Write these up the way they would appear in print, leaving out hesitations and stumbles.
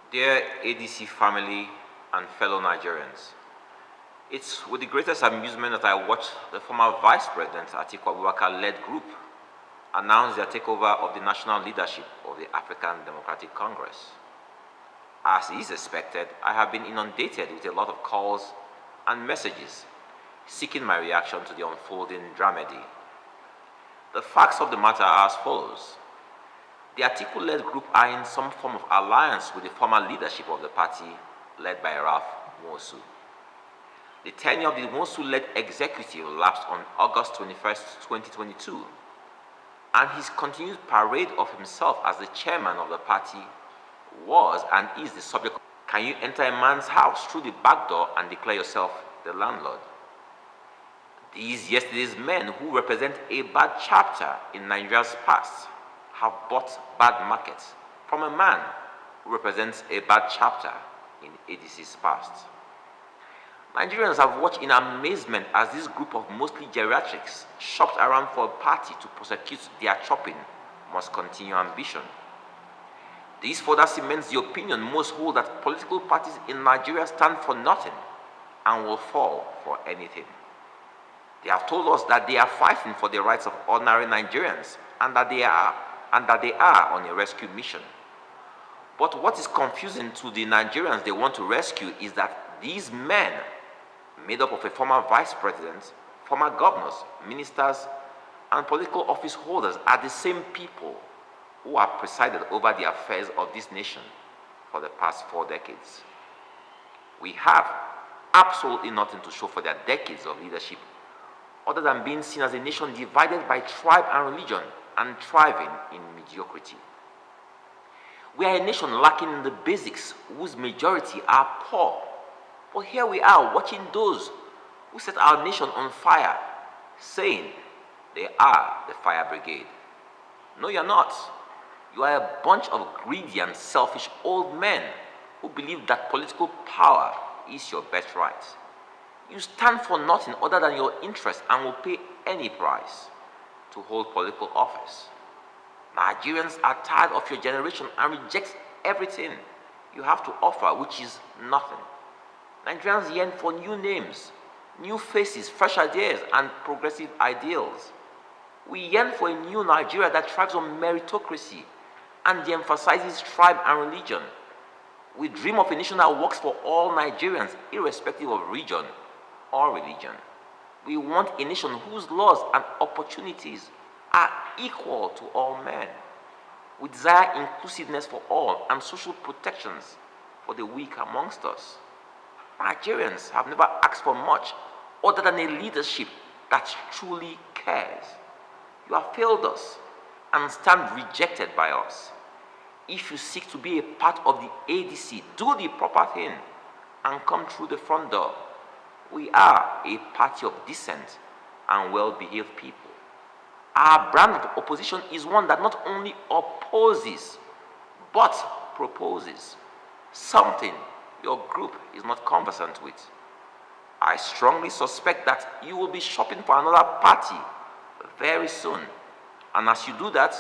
Dear ADC family and fellow Nigerians, it's with the greatest amusement that I watch the former Vice President Atiku Abubakar led group announce their takeover of the national leadership of the African Democratic Congress. As is expected, I have been inundated with a lot of calls and messages seeking my reaction to the unfolding dramedy. The facts of the matter are as follows. The Atiku-led group are in some form of alliance with the former leadership of the party led by Ralph Nwosu. The tenure of the Nwosu-led executive lapsed on August 21st, 2022, and his continued parade of himself as the chairman of the party was and is the subject of, can you enter a man's house through the back door and declare yourself the landlord? These yesterday's men who represent a bad chapter in Nigeria's past have bought bad markets from a man who represents a bad chapter in ADC's past. Nigerians have watched in amazement as this group of mostly geriatrics shopped around for a party to prosecute their chopping must continue ambition. This further cements the opinion most hold that political parties in Nigeria stand for nothing and will fall for anything. They have told us that they are fighting for the rights of ordinary Nigerians and that they are on a rescue mission. But what is confusing to the Nigerians they want to rescue is that these men, made up of a former vice president, former governors, ministers, and political office holders, are the same people who have presided over the affairs of this nation for the past 4 decades. We have absolutely nothing to show for their decades of leadership other than being seen as a nation divided by tribe and religion and thriving in mediocrity. We are a nation lacking in the basics whose majority are poor. But here we are watching those who set our nation on fire, saying they are the fire brigade. No, you're not. You are a bunch of greedy and selfish old men who believe that political power is your birthright. You stand for nothing other than your interest and will pay any price to hold political office. Nigerians are tired of your generation and reject everything you have to offer, which is nothing. Nigerians yearn for new names, new faces, fresh ideas, and progressive ideals. We yearn for a new Nigeria that thrives on meritocracy and de-emphasizes tribe and religion. We dream of a nation that works for all Nigerians, irrespective of region or religion. We want a nation whose laws and opportunities are equal to all men. We desire inclusiveness for all and social protections for the weak amongst us. Nigerians have never asked for much other than a leadership that truly cares. You have failed us and stand rejected by us. If you seek to be a part of the ADC, do the proper thing and come through the front door. We are a party of decent and well-behaved people. Our brand of opposition is one that not only opposes, but proposes something your group is not conversant with. I strongly suspect that you will be shopping for another party very soon. And as you do that,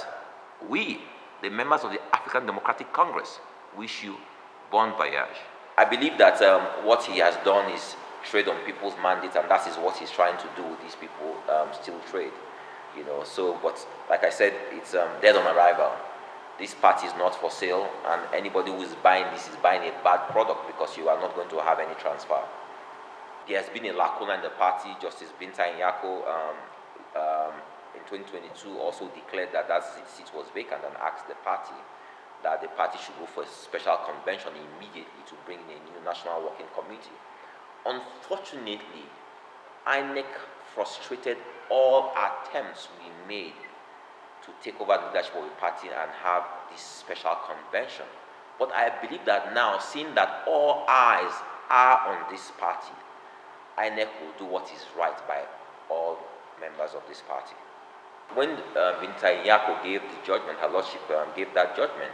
we, the members of the African Democratic Congress, wish you bon voyage. I believe that what he has done is trade on people's mandate, and that is what he's trying to do with these people, still trade. So, but like I said, it's dead on arrival. This party is not for sale, and anybody who is buying this is buying a bad product because you are not going to have any transfer. There has been a lacuna in the party. Justice Binta Nyako in 2022 also declared that seat was vacant and asked the party that the party should go for a special convention immediately to bring in a new national working committee. Unfortunately, INEC frustrated all attempts we made to take over the leadership of the party and have this special convention. But I believe that now, seeing that all eyes are on this party, INEC will do what is right by all members of this party. When Binta Nyako gave the judgment, her lordship gave that judgment,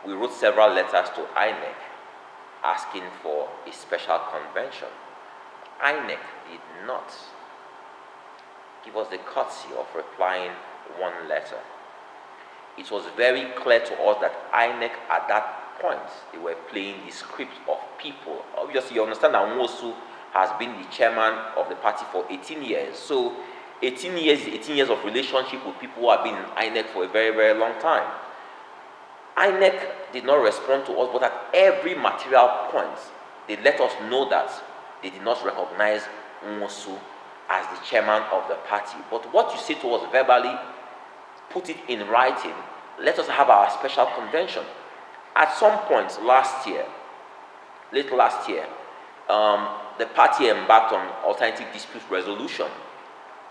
we wrote several letters to INEC asking for a special convention. INEC did not give us the courtesy of replying one letter. It was very clear to us that INEC at that point, they were playing the script of people. Obviously, you understand that Nwosu has been the chairman of the party for 18 years. So 18 years of relationship with people who have been in INEC for a very, very long time. INEC did not respond to us, but at every material point, they let us know that they did not recognize Nwosu as the chairman of the party. But what you say to us verbally, put it in writing, let us have our special convention. At some point last year, late last year, the party embarked on alternative dispute resolution.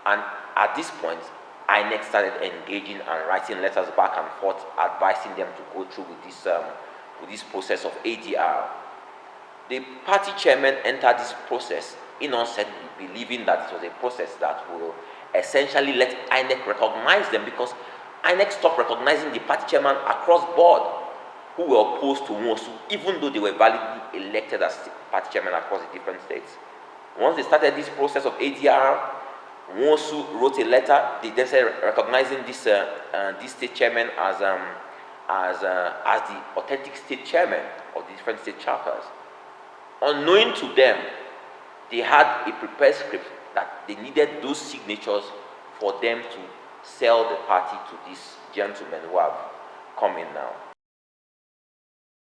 And at this point, INEC started engaging and writing letters back and forth, advising them to go through with this process of ADR. The party chairman entered this process innocently, believing that it was a process that will essentially let INEC recognize them, because INEC stopped recognizing the party chairman across board who were opposed to Nwosu, even though they were validly elected as party chairman across the different states. Once they started this process of ADR, Nwosu wrote a letter. They then said recognizing this state chairman as the authentic state chairman of the different state chapters. Unknowing to them, they had a prepared script that they needed those signatures for them to sell the party to these gentlemen who have come in now.